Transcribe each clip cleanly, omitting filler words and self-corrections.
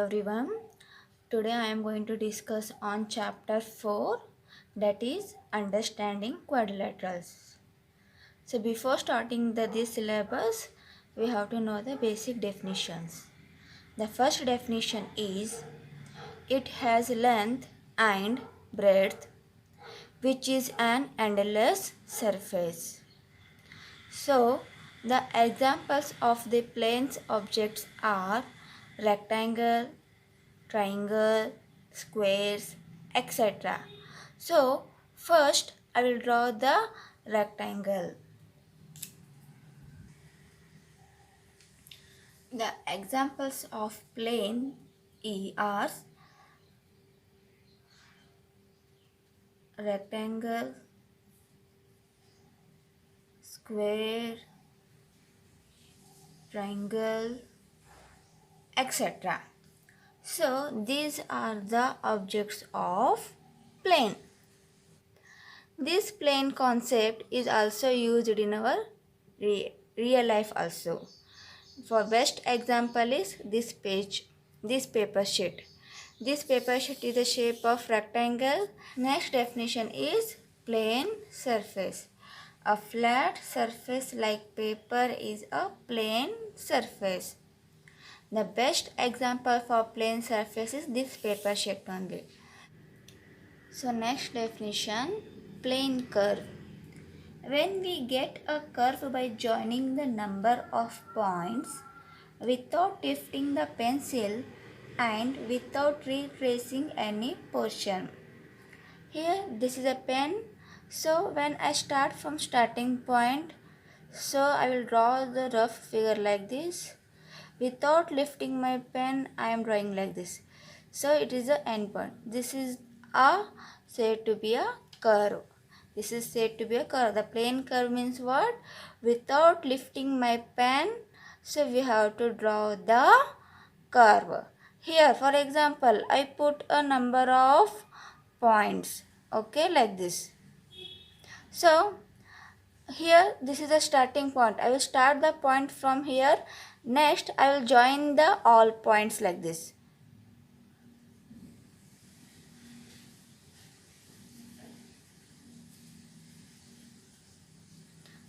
everyone. Today I am going to discuss on chapter 4, that is understanding quadrilaterals. So before starting this syllabus, we have to know the basic definitions. The first definition is it has length and breadth, which is an endless surface. So the examples of the planes objects are rectangle, triangle, squares, etc. So first I will draw the rectangle. The examples of plane are rectangle, square, triangle, etc. So these are the objects of plane. This plane concept is also used in our real life also. For best example is this paper sheet. This paper sheet is the shape of rectangle. Next definition is plane surface. A flat surface like paper is a plane surface. The best example for plane surface is this paper sheet only. So next definition, plane curve. When we get a curve by joining the number of points without lifting the pencil and without retracing any portion. Here this is a pen. So when I start from starting point, so I will draw the rough figure like this. Without lifting my pen, I am drawing like this. So it is the end point. This is said to be a curve. This is said to be a curve. The plane curve means what? Without lifting my pen, so we have to draw the curve. Here, for example, I put a number of points. Okay, like this. So, here this is the starting point. I will start the point from here. Next, I will join the all points like this.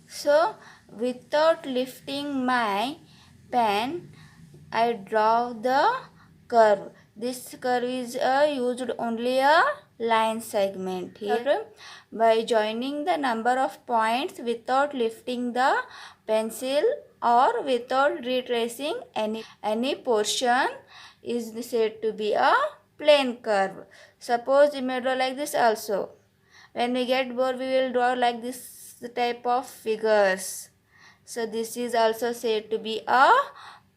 So, without lifting my pen, I draw the curve. This curve is used only a line segment. Here, by joining the number of points without lifting the pencil or without retracing any portion is said to be a plane curve. Suppose you may draw like this also. When we get bored, we will draw like this type of figures. So this is also said to be a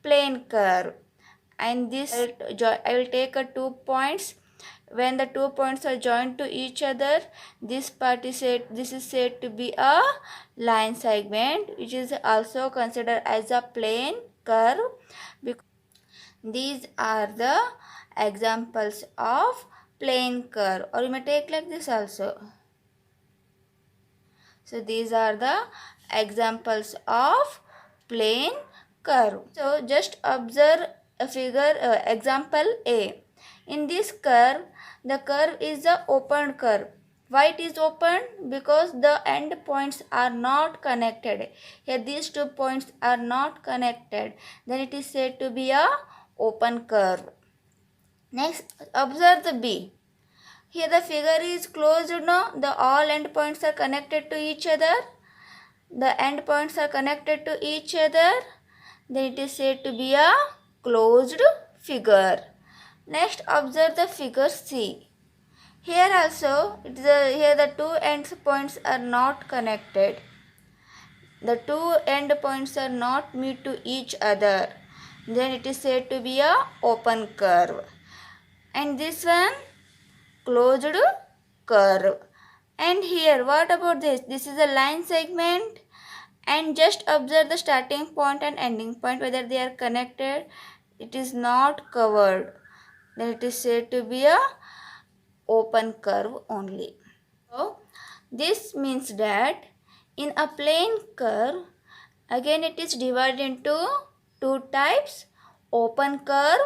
plane curve. And this I will take a 2 points. When the 2 points are joined to each other, this is said to be a line segment, which is also considered as a plane curve. These are the examples of plane curve, or you may take like this also. So these are the examples of plane curve. So just observe a figure, example A. In this curve, the curve is the open curve. Why it is open? Because the end points are not connected. Here these 2 points are not connected. Then it is said to be a open curve. Next, observe the B. Here the figure is closed, no? The all endpoints are connected to each other. The endpoints are connected to each other. Then it is said to be a closed figure. Next, observe the figure C. Here also, here the 2 endpoints are not connected. The 2 endpoints are not meet to each other. Then it is said to be a open curve. And this one, closed curve. And here, what about this? This is a line segment. And just observe the starting point and ending point, whether they are connected. It is not covered. Then it is said to be a open curve only. So, this means that in a plane curve, again it is divided into 2 types, open curve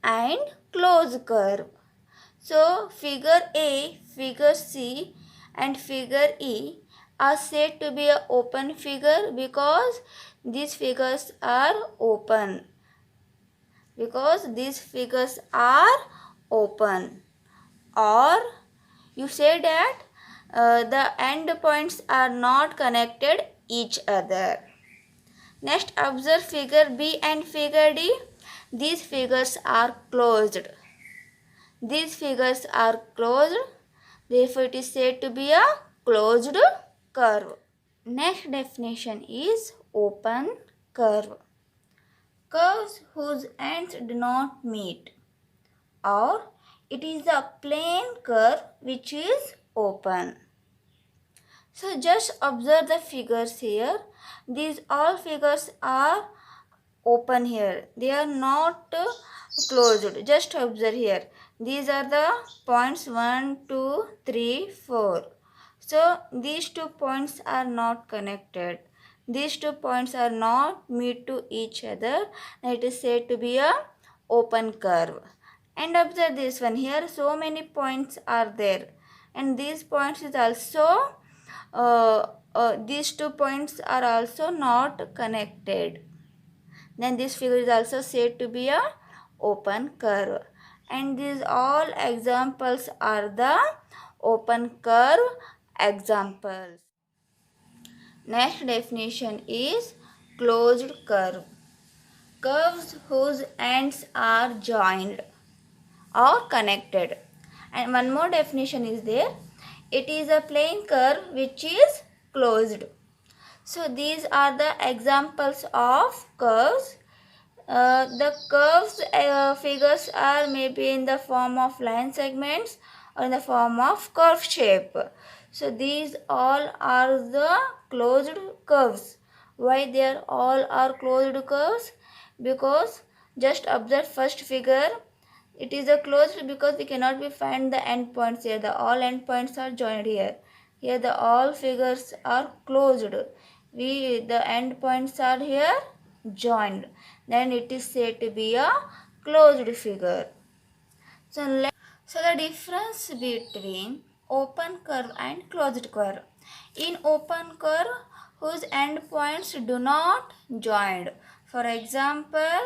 and closed curve. So figure A, figure C and figure E are said to be an open figure because these figures are open. Because these figures are open. Or you say that the end points are not connected each other. Next, observe figure B and figure D. These figures are closed. These figures are closed. Therefore, it is said to be a closed curve. Next definition is open curve. Curves whose ends do not meet, or it is a plane curve which is open. So just observe the figures here. These all figures are open here. They are not closed. Just observe here. These are the points 1, 2, 3, 4. So these 2 points are not connected. These 2 points are not meet to each other. It is said to be a open curve. And observe this one here. So many points are there. And these points is also these 2 points are also not connected. Then this figure is also said to be a open curve. And these all examples are the open curve examples. Next definition is closed curve. Curves whose ends are joined or connected. And one more definition is there. It is a plane curve which is closed. So these are the examples of curves. The curves figures are maybe in the form of line segments or in the form of curve shape. So these all are the closed curves. Why they are all are closed curves? Because just observe first figure. It is a closed because we cannot be find the end points here. The all end points are joined here. Here the all figures are closed. The end points are here joined. Then it is said to be a closed figure. So the difference between open curve and closed curve. In open curve, whose end points do not join. For example,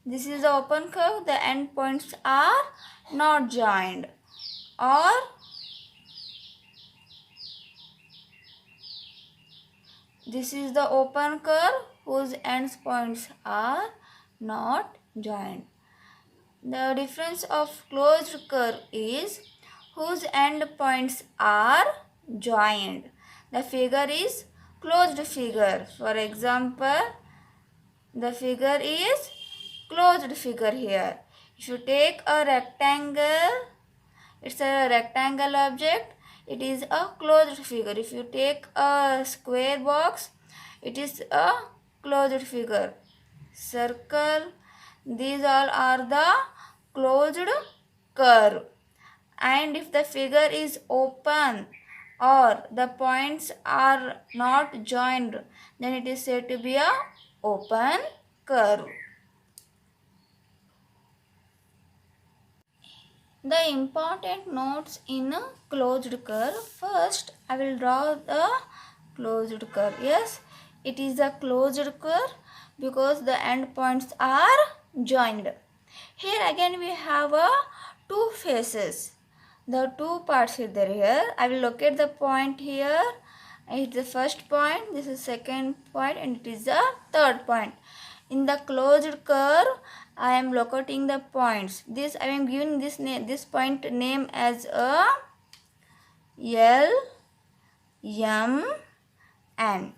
this is the open curve, the end points are not joined. Or this is the open curve whose end points are not joined. The difference of closed curve is whose end points are joined. The figure is closed figure. For example, the figure is closed figure here. If you take a rectangle, it's a rectangle object, it is a closed figure. If you take a square box, it is a closed figure. Circle, these all are the closed curve. And if the figure is open or the points are not joined, then it is said to be a open curve. The important notes in a closed curve. First, I will draw the closed curve. Yes, it is a closed curve because the end points are joined. Here again we have two faces. The two parts are there here. I will locate the point here. It is the first point, this is second point, and it is the third point. In the closed curve, I am locating the points. This I am giving this point name as a L, M, N.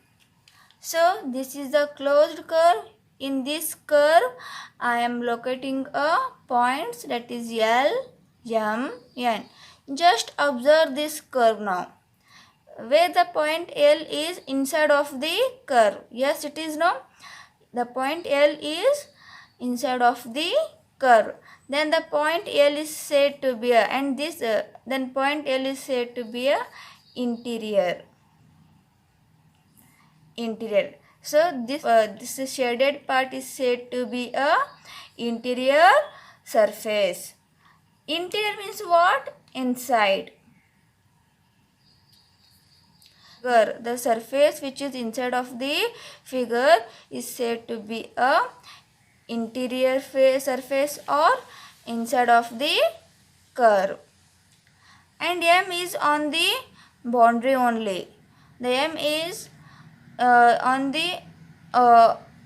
So this is the closed curve. In this curve, I am locating a points, that is L, M, N. Just observe this curve now. Where the point L is inside of the curve. Yes, it is no. The point L is inside of the curve. Then the point L is said to be a, and this then point L is said to be a interior. So this shaded part is said to be a interior surface. Interior means what? Inside. The surface which is inside of the figure is said to be a interior surface or inside of the curve. And M is on the boundary only. The M is on the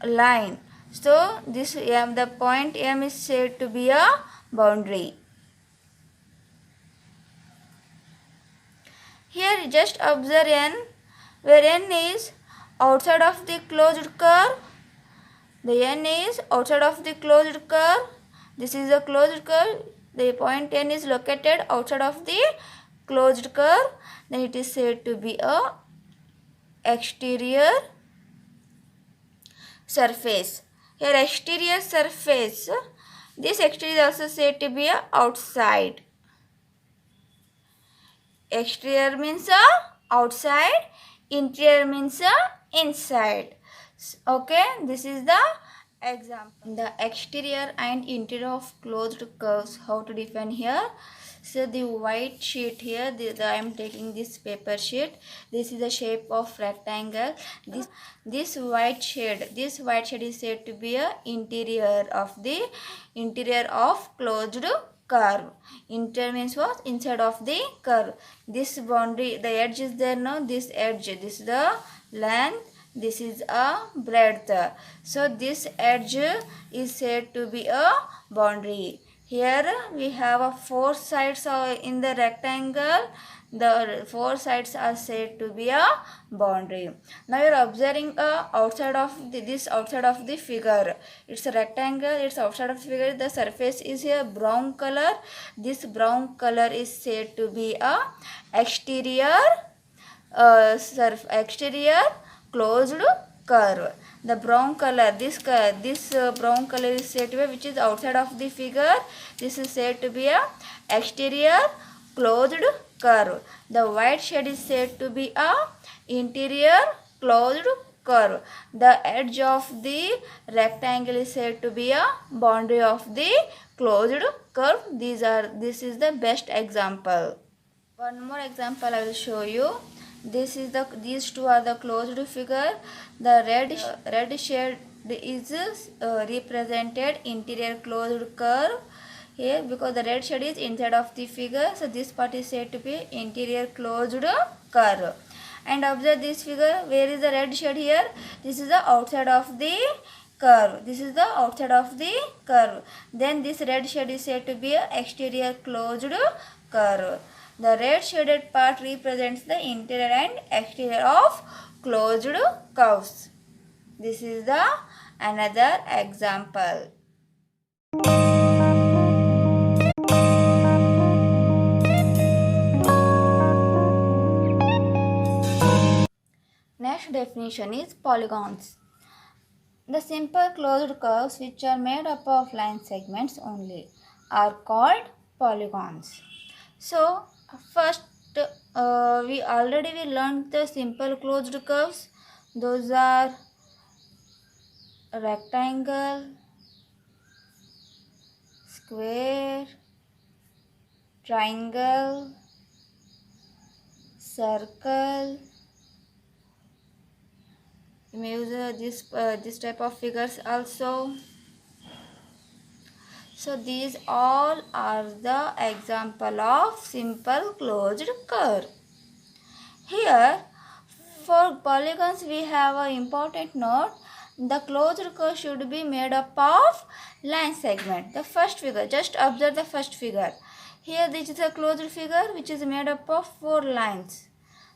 line. So this M, the point M is said to be a boundary. Here just observe N, where N is outside of the closed curve. The N is outside of the closed curve. This is the closed curve. The point N is located outside of the closed curve. Then it is said to be a exterior surface. Here exterior surface. This exterior is also said to be a outside. Exterior means outside, interior means inside. Okay, this is the example. The exterior and interior of closed curves. How to define here? So the white sheet here, I am taking this paper sheet. This is the shape of rectangle. This white shade is said to be a interior of closed curve. Interior means what? Inside of the curve. This boundary, the edge is there now. This edge, this is the length. This is a breadth. So this edge is said to be a boundary. Here we have four sides in the rectangle. The four sides are said to be a boundary. Now you are observing outside of the figure. It's a rectangle. It's outside of the figure. The surface is here brown color. This brown color is said to be a exterior closed curve. The brown color, this brown color is said to be, which is outside of the figure. This is said to be a exterior closed curve. The white shade is said to be a interior closed curve. The edge of the rectangle is said to be a boundary of the closed curve. This is the best example. One more example I will show you. These two are the closed figure. The red shade is represented interior closed curve here, because the red shade is inside of the figure. So this part is said to be interior closed curve. And observe this figure. Where is the red shade here? This is the outside of the curve. This is the outside of the curve. Then this red shade is said to be an exterior closed curve. The red shaded part represents the interior and exterior of closed curves. This is the another example. Next definition is polygons. The simple closed curves which are made up of line segments only are called polygons. So first we learned the simple closed curves. Those are rectangle, square, triangle, circle. You may use this type of figures also. So these all are the example of simple closed curve. Here for polygons we have an important note. The closed curve should be made up of line segment. The first figure, just observe the first figure. Here this is a closed figure which is made up of 4 lines.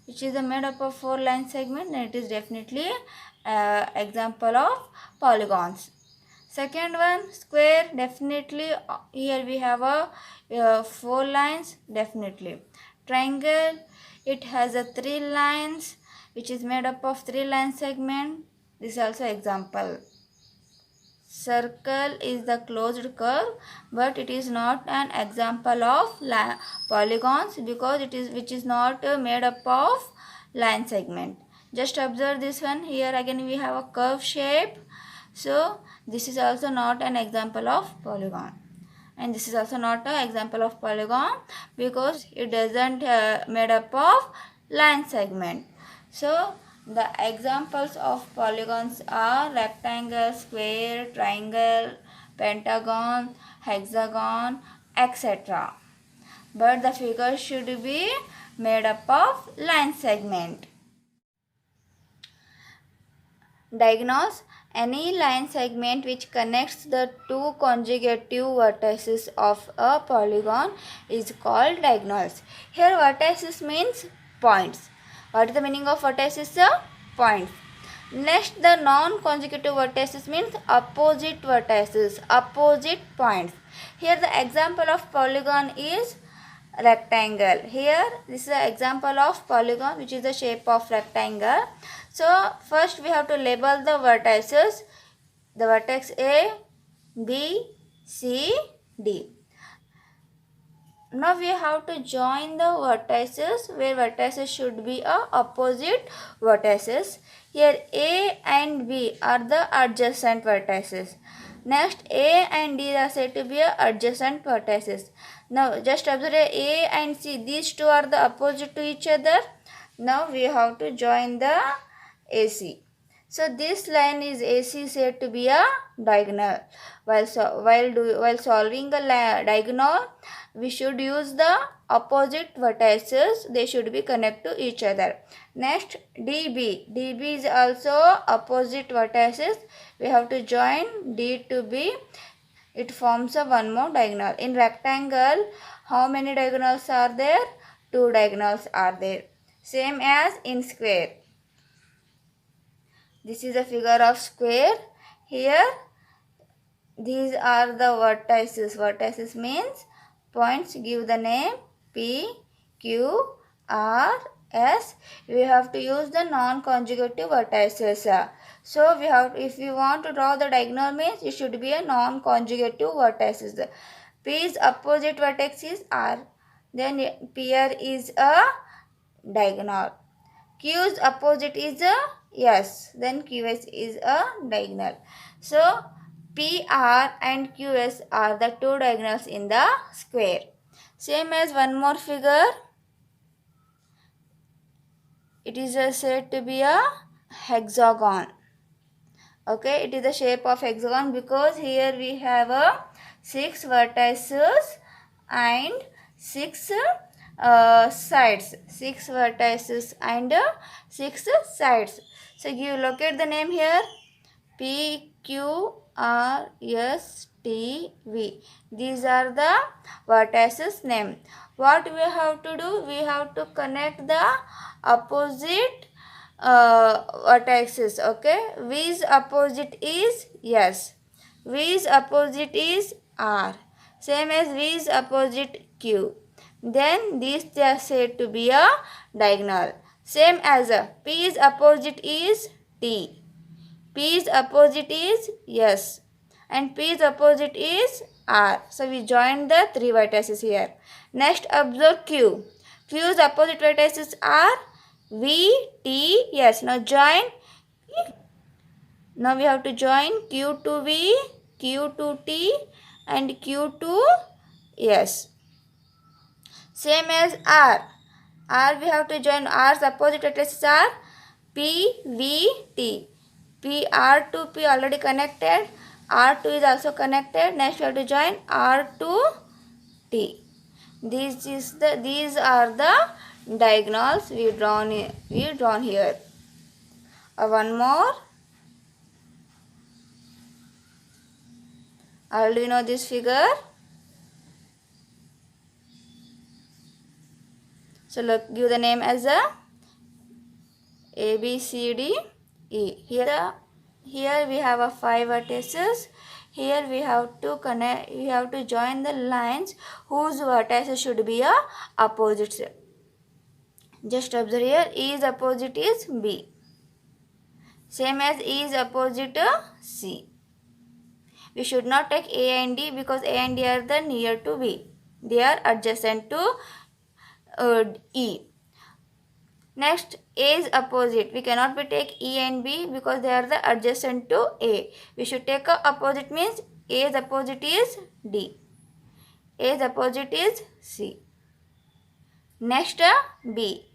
Which is made up of 4 line segment, and it is definitely example of polygons. Second one, square, definitely here we have a 4 lines, definitely. Triangle, it has a 3 lines which is made up of 3 line segment. This is also example. Circle is the closed curve, but it is not an example of polygons because which is not made up of line segment. Just observe this one. Here again we have a curve shape. So this is also not an example of polygon, and this is also not an example of polygon because it doesn't made up of line segment. So the examples of polygons are rectangle, square, triangle, pentagon, hexagon, etc. But the figure should be made up of line segment. Diagonals: any line segment which connects the two consecutive vertices of a polygon is called diagonals. Here vertices means points. What is the meaning of vertices? Points. Next, the non-consecutive vertices means opposite vertices, opposite points. Here the example of polygon is rectangle. Here this is an example of polygon which is the shape of rectangle. So first we have to label the vertices. The vertex A, B, C, D. Now we have to join the vertices where vertices should be opposite vertices. Here A and B are the adjacent vertices. Next, A and D are said to be adjacent vertices. Now just observe A and C. These two are the opposite to each other. Now we have to join the AC. So this line is AC said to be a diagonal. While solving a diagonal, we should use the opposite vertices. They should be connected to each other. Next, DB. DB is also opposite vertices. We have to join D to B. It forms a one more diagonal. In rectangle, how many diagonals are there? 2 diagonals are there. Same as in square. This is a figure of square. Here, these are the vertices. Vertices means points. Give the name P, Q, R, S. We have to use the non-consecutive vertices. So we have, if we want to draw the diagonal means it should be a non-consecutive vertices. P's opposite vertex is R. Then here is a diagonal. Q's opposite is a S. Then QS is a diagonal. So PR and QS are the 2 diagonals in the square. Same as one more figure. It is said to be a hexagon. Okay, it is the shape of hexagon because here we have 6 vertices and 6 sides. 6 vertices and 6 sides. So you locate the name here. P, Q, R, S, T, V. These are the vertices name. What we have to do? We have to connect the opposite vertices. Okay. V's opposite is S. V's opposite is R. Same as V's opposite Q. Then these are said to be a diagonal. Same as P's opposite is T. P's opposite is S. And P's opposite is R. So we join the 3 vertices here. Next, observe Q. Q's opposite vertices are V, T, S. Now join. Now we have to join Q to V, Q to T, and Q to S. Same as R. R we have to join. R's opposite vertices are P, V, T. P, R to P already connected. R2 is also connected. Next we have to join R to T. These are the diagonals we drawn here. One more. Already you know this figure. So look, give the name as A, B, C, D, E. Here we have 5 vertices. Here we have to connect. We have to join the lines whose vertices should be opposites. Just observe here. E's opposite is B. Same as E's opposite C. We should not take A and D because A and D are the near to B. They are adjacent to E. Next, A is opposite. We cannot be take E and B because they are the adjacent to A. We should take a opposite, means A's opposite is D. A's opposite is C. Next, B.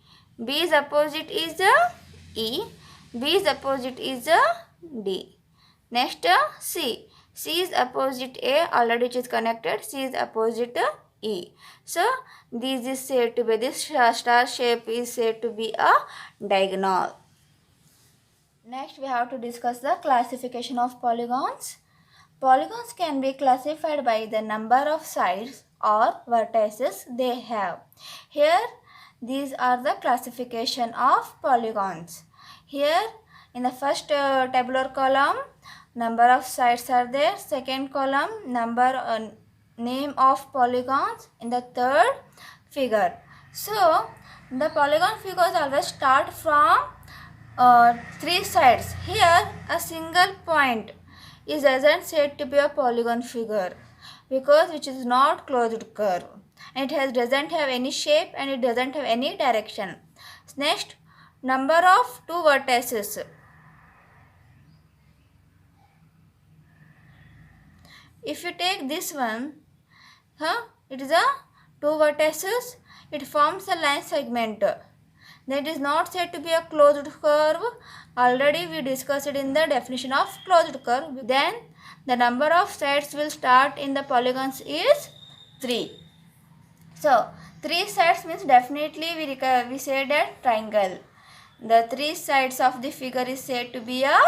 B's opposite is E. B's opposite is D. Next, C. C is opposite A, already it is connected. C is opposite E. So, this is said to be, this star shape is said to be a diagonal. Next, we have to discuss the classification of polygons. Polygons can be classified by the number of sides or vertices they have. Here, these are the classification of polygons. Here, in the first tabular column, number of sides are there. Second column, name of polygons. In the third, figure. So, the polygon figures always start from three sides. Here, a single point is isn't said to be a polygon figure because which is not closed curve, and it doesn't have any shape and it doesn't have any direction. Next, number of two vertices. If you take this one, it is a two vertices, it forms a line segment. That is not said to be a closed curve. Already we discussed it in the definition of closed curve. Then the number of sides will start in the polygons is 3. So 3 sides means definitely we say that triangle. The 3 sides of the figure is said to be a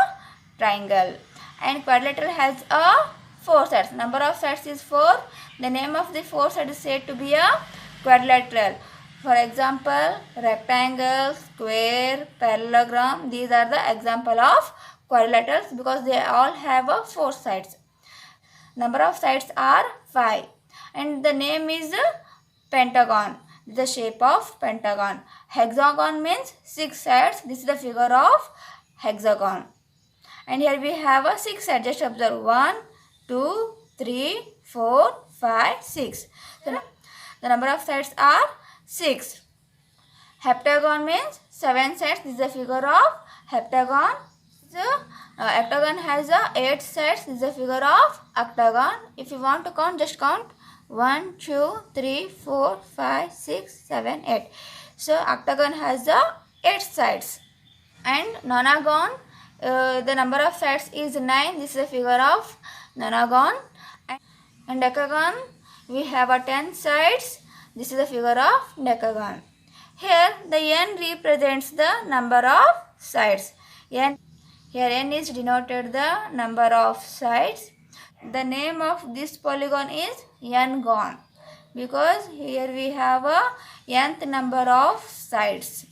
triangle. And quadrilateral has a 4 sides. Number of sides is 4. The name of the 4 sides is said to be a quadrilateral. For example, rectangle, square, parallelogram, these are the example of quadrilaterals because they all have 4 sides. Number of sides are 5 and the name is pentagon. The shape of pentagon. Hexagon means 6 sides. This is the figure of hexagon. And here we have a 6 sides. Just observe 1, 2, 3, 4, 5, 6. So the number of sides are 6. Heptagon means 7 sides. This is the figure of heptagon. So, octagon has 8 sides. This is the figure of octagon. If you want to count, just count 1, 2, 3, 4, 5, 6, 7, 8. So, octagon has 8 sides. And nonagon, the number of sides is 9. This is the figure of nonagon. And decagon, we have 10 sides. This is the figure of decagon. Here the n represents the number of sides. Here n is denoted the number of sides. The name of this polygon is n-gon because here we have a nth number of sides.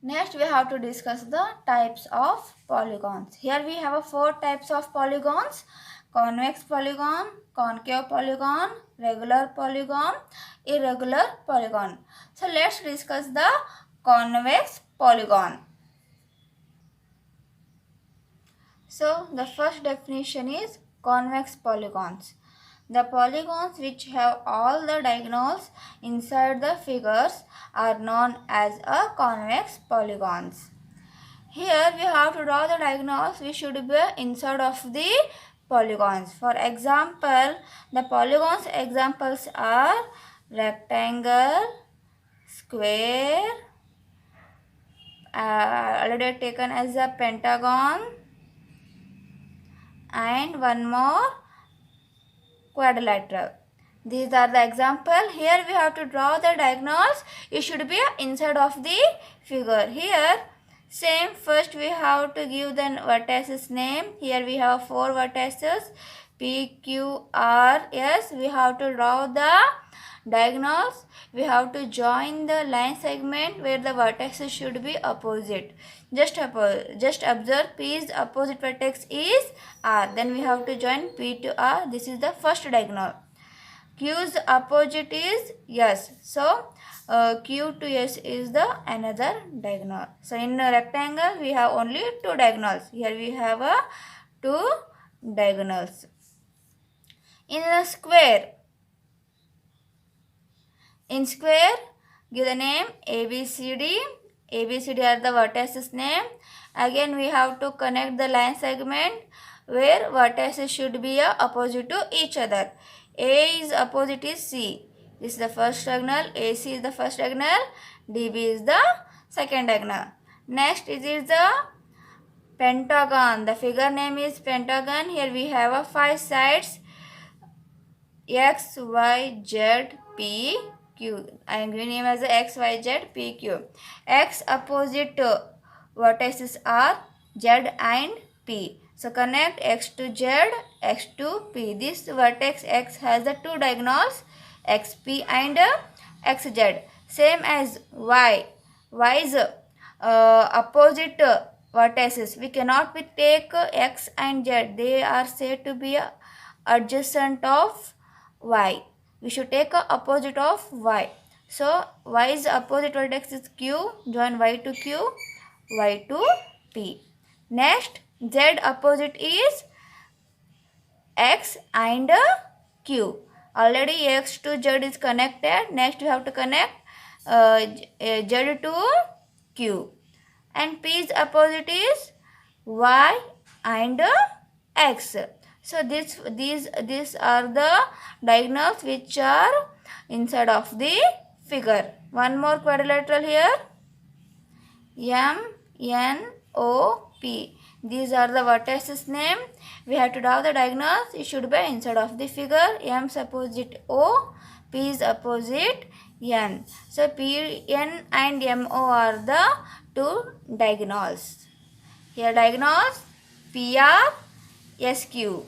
Next, we have to discuss the types of polygons. Here we have 4 types of polygons: convex polygon, concave polygon, regular polygon, irregular polygon. So let's discuss the convex polygon. So the first definition is convex polygons. The polygons which have all the diagonals inside the figures are known as a convex polygons. Here we have to draw the diagonals which should be inside of the polygons. For example, the polygons examples are rectangle, square, already taken as a pentagon, and one more quadrilateral. These are the example. Here we have to draw the diagonals. It should be inside of the figure. Here same, first we have to give the vertices name. Here we have 4 vertices P, Q, R, S. We have to draw the diagonals. We have to join the line segment where the vertices should be opposite. Just observe P's opposite vertex is R. Then we have to join P to R. This is the first diagonal. Q's opposite is S. So Q to S is the another diagonal. So in a rectangle we have only two diagonals. Here we have two diagonals. In a square, give the name ABCD. ABCD are the vertices name. Again we have to connect the line segment where vertices should be opposite to each other. A is opposite is C. This is the first diagonal. AC is the first diagonal. DB is the second diagonal. Next it is the pentagon. The figure name is pentagon. Here we have 5 sides. X, Y, Z, P, Q. I am giving name as X, Y, Z, P, Q. X opposite vertices are Z and P. So connect X to Z, X to P. This vertex X has the two diagonals, XP and XZ. Same as Y. Y's opposite vertices. We cannot take X and Z. They are said to be adjacent of Y. We should take a opposite of Y. So Y's opposite vertex is Q. Join Y to Q, Y to P. Next, Z opposite is X and Q. Already X to Z is connected. Next we have to connect Z to Q. And P's opposite is Y and X. So these are the diagonals which are inside of the figure. One more quadrilateral here. M, N, O, P. These are the vertices name. We have to draw the diagonals. It should be inside of the figure. M's opposite O, P's opposite N. So P, N and M, O are the two diagonals. Here diagonals PR, SQ.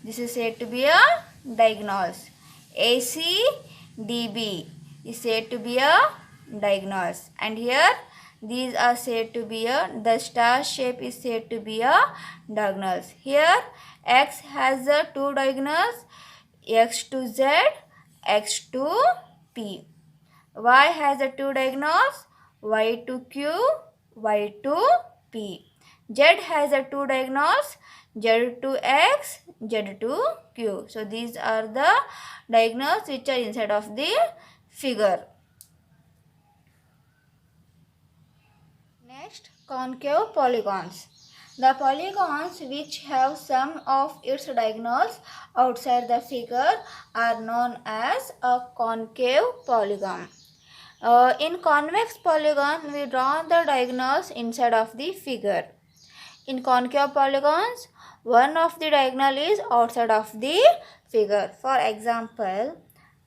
This is said to be a diagonals. AC, DB is said to be a diagonals. And here these are said to be the star shape is said to be a diagonals. Here X has the two diagonals, X to Z, X to P. Y has the two diagonals, Y to Q, Y to P. Z has the two diagonals, Z to X, Z to Q. So these are the diagonals which are inside of the figure. Next, concave polygons. The polygons which have some of its diagonals outside the figure are known as a concave polygon. In convex polygon, we draw the diagonals inside of the figure. In concave polygons, one of the diagonal is outside of the figure. For example,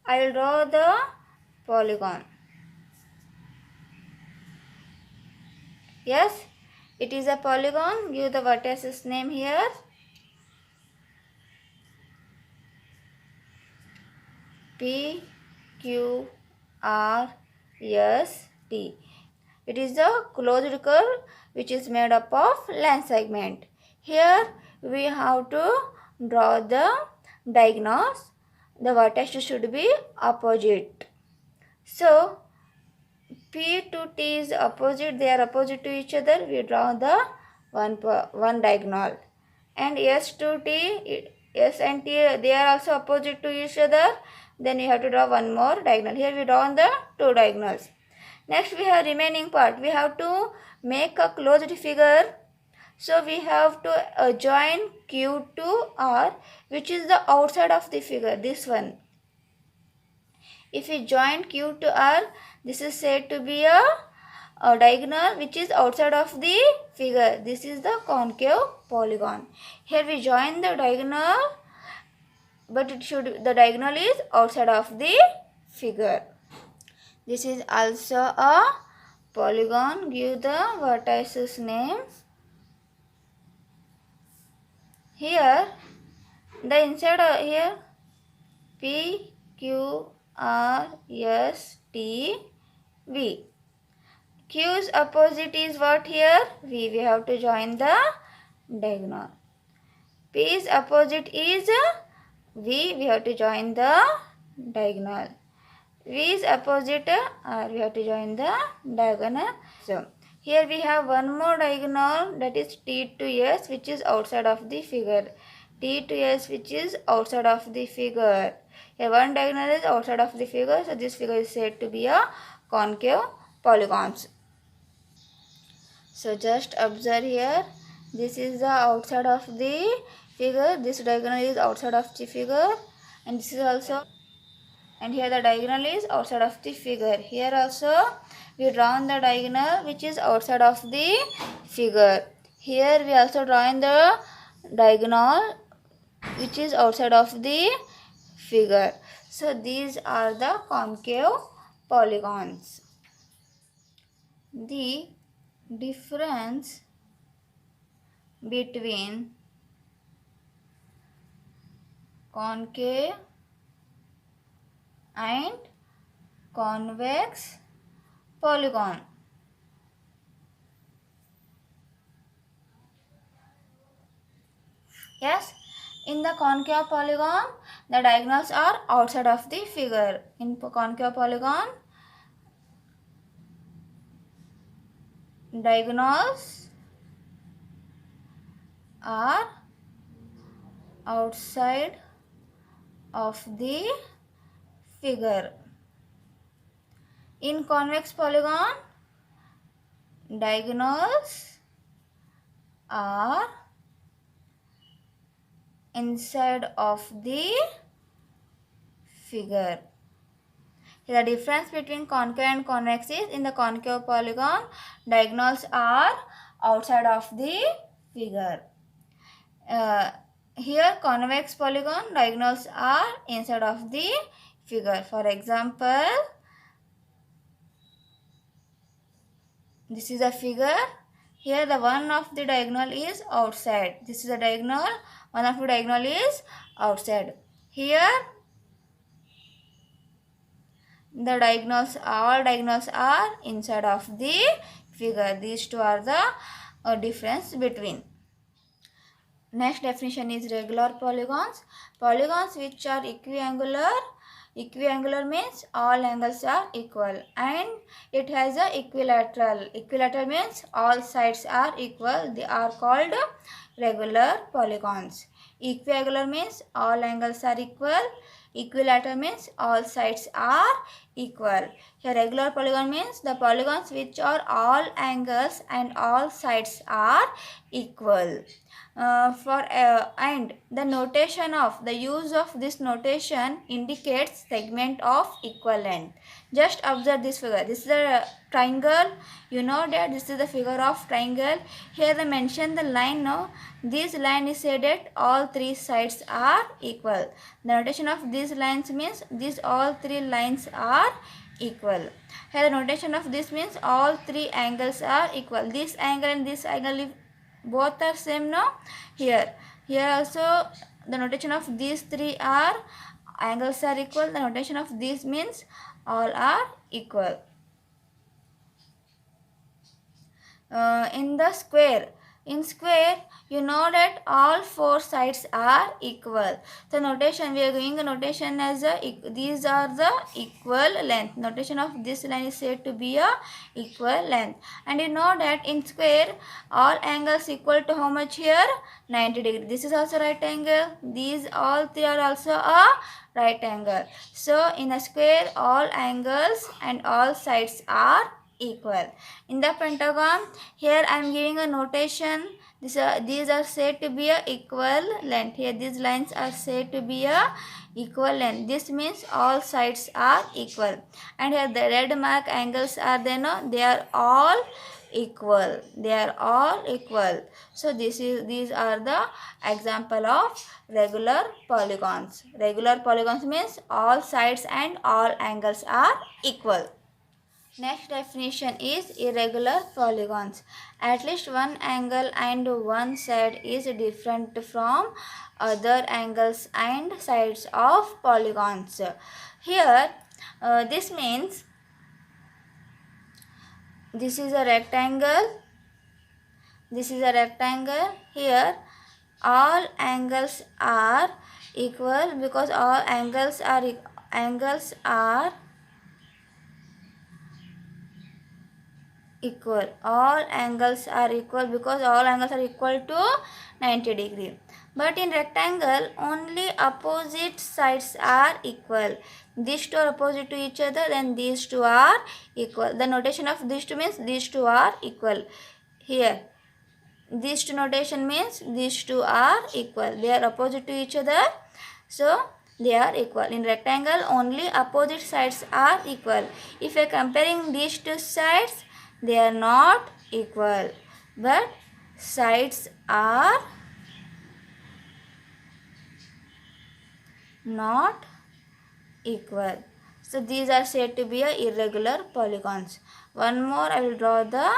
I will draw the polygon. Yes, it is a polygon. Give the vertices name here. P, Q, R, S, T. It is a closed curve which is made up of line segment. Here we have to draw the diagonals. The vertices should be opposite. So P to T is opposite. They are opposite to each other. We draw the one diagonal. And S to T, S and T, they are also opposite to each other. Then you have to draw one more diagonal. Here we draw the two diagonals. Next we have remaining part. We have to make a closed figure. So we have to join Q to R, which is the outside of the figure, this one. If we join Q to R, this is said to be a diagonal which is outside of the figure. This is the concave polygon. Here we join the diagonal, but the diagonal is outside of the figure. This is also a polygon. Give the vertices name. Here the inside here P, Q, R, S, T, V. Q's opposite is what here? V. We have to join the diagonal. P's opposite is V. We have to join the diagonal. V is opposite we have to join the diagonal. So here we have one more diagonal, that is T to S, which is outside of the figure. T to S, which is outside of the figure. Here one diagonal is outside of the figure, so this figure is said to be a concave polygons. So just observe here, this is the outside of the figure, this diagonal is outside of the figure, and this is also, and here the diagonal is outside of the figure. Here also we drawn the diagonal which is outside of the figure. Here we also drawing the diagonal which is outside of the figure. So these are the concave polygons. The difference between concave and convex polygon. Yes, in the concave polygon, the diagonals are outside of the figure. In concave polygon, diagonals are outside of the figure. In convex polygon, diagonals are inside of the figure. The difference between concave and convex is, in the concave polygon, diagonals are outside of the figure. Here convex polygon, diagonals are inside of the figure. For example, this is a figure. Here the one of the diagonal is outside. This is a diagonal, one of the diagonal is outside. Here the diagonals, all diagonals are inside of the figure. These two are the difference between. Next definition is regular polygons. Polygons which are equiangular. Equiangular means all angles are equal, and it has a equilateral. Equilateral means all sides are equal. They are called regular polygons. Equiangular means all angles are equal. Equilateral means all sides are equal. Here regular polygon means the polygons which are all angles and all sides are equal. And the notation of, the use of this notation indicates segment of equal length. Just observe this figure. This is a triangle. You know that this is the figure of triangle. Here they mention the line. No, this line is said that all three sides are equal. The notation of these lines means these all three lines are equal. Here the notation of this means all three angles are equal. This angle and this angle both are same. No, here also the notation of these three are angles are equal. The notation of this means all are equal. In the square, in square you know that all four sides are equal. So notation, we are going the notation as these are the equal length. Notation of this line is said to be a equal length. And you know that in square all angles equal to how much here? 90 degree. This is also right angle. These all three are also a right angle. So in a square all angles and all sides are equal. In the pentagon, here I am giving a notation. These are said to be a equal length. Here these lines are said to be a equal length. This means all sides are equal. And here the red mark angles are there. No, they are all equal. They are all equal. So these are the example of regular polygons. Regular polygons means all sides and all angles are equal. Next definition is irregular polygons. At least one angle and one side is different from other angles and sides of polygons. Here, this means this is a rectangle. This is a rectangle. Here, all angles are equal because all angles are angles are equal. All angles are equal because all angles are equal to 90 degree. But in rectangle, only opposite sides are equal. These two are opposite to each other, then these two are equal. The notation of these two means these two are equal. Here, these two notation means these two are equal. They are opposite to each other, so they are equal. In rectangle, only opposite sides are equal. If you are comparing these two sides, they are not equal, but sides are not equal. So these are said to be a irregular polygons. One more, I will draw the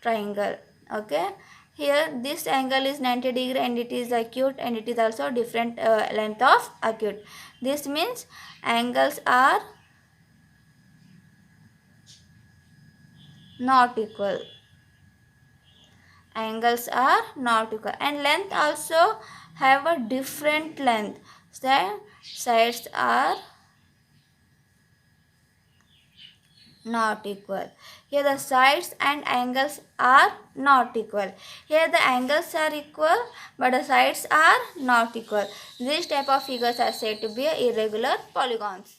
triangle. Okay, here this angle is 90 degree and it is acute and it is also different length of acute. This means angles are not equal. Angles are not equal and length also have a different length. So sides are not equal. Here the sides and angles are not equal. Here the angles are equal but the sides are not equal. These type of figures are said to be irregular polygons.